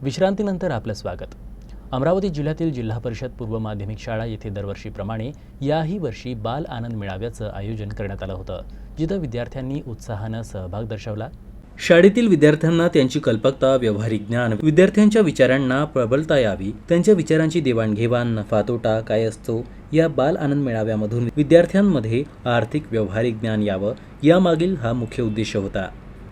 विश्रांतीनंतर आपलं स्वागत। अमरावती जिल्ह्यातील जिल्हा परिषद पूर्व माध्यमिक शाळा येथे दरवर्षीप्रमाणे याही वर्षी बाल आनंद मेळाव्याचं आयोजन करण्यात आलं होतं, जिथं विद्यार्थ्यांनी उत्साहानं सहभाग दर्शवला। शाळेतील विद्यार्थ्यांना त्यांची कल्पकता, व्यावहारिक ज्ञान, विद्यार्थ्यांच्या विचारांना प्रबलता यावी, त्यांच्या विचारांची देवाणघेवाण, नफा तोटा काय असतो या बाल आनंद मेळाव्यामधून विद्यार्थ्यांमध्ये आर्थिक व्यावहारिक ज्ञान यावं, यामागील हा मुख्य उद्देश होता।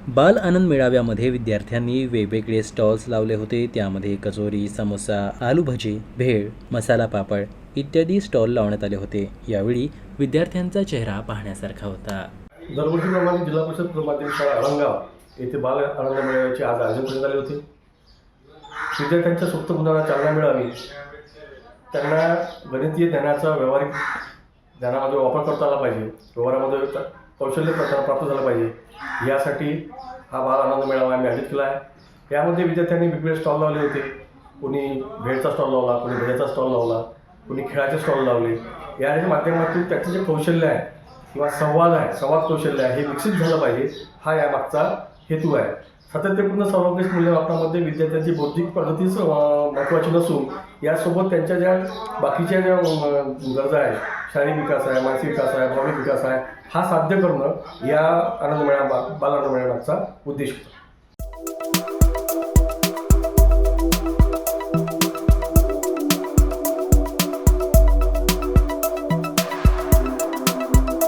बाल आनंद मेळाव्यामध्ये विद्यार्थ्यांनी वेगवेगळे स्टॉल्स लावले होते। त्यामध्ये कचोरी, समोसा, आलू भजी, भेळ, मसाला पापड इत्यादी स्टॉल लावण्यात आले होते। यावेळी विद्यार्थ्यांचा चेहरा पाहण्यासारखा होता। दरवर्षीप्रमाणे जिल्हा परिषद पूर्व माध्यमिक शाळा अळंगाव येथे बाल आनंद मेळाव्याचे आज आयोजन करण्यात आले होते। विद्यार्थ्यांच्या सुप्त गुणांना चालना मिळावी, त्यांना गणितीय ज्ञानाचा व्यावहारिक ज्ञानामध्ये वापर करता आला पाहिजे, व्यवहारामध्ये कौशल्य प्राप्त झालं पाहिजे, यासाठी हा बाल आनंद मेळावा आम्ही आयोजित केला आहे। यामध्ये विद्यार्थ्यांनी वेगवेगळे स्टॉल लावले होते। कोणी भेळचा स्टॉल लावला, कोणी भज्याचा स्टॉल लावला, कोणी खेळाचे स्टॉल लावले। या माध्यमातून त्याचं जे कौशल्य आहे किंवा संवाद कौशल्य आहे हे विकसित झालं पाहिजे, हा यामागचा हेतू आहे। सातत्यपूर्ण समावेश मूल्य वापरामध्ये विद्यार्थ्यांची बौद्धिक प्रगतीच महत्त्वाची नसून यासोबत त्यांच्या ज्या बाकीच्या ज्या गरजा आहेत, शारीरिक विकास आहे, मानसिक विकास आहे, भावनिक विकास आहे, हा साध्य करणं या बाल आनंद मेळाव्याचा उद्देश होता।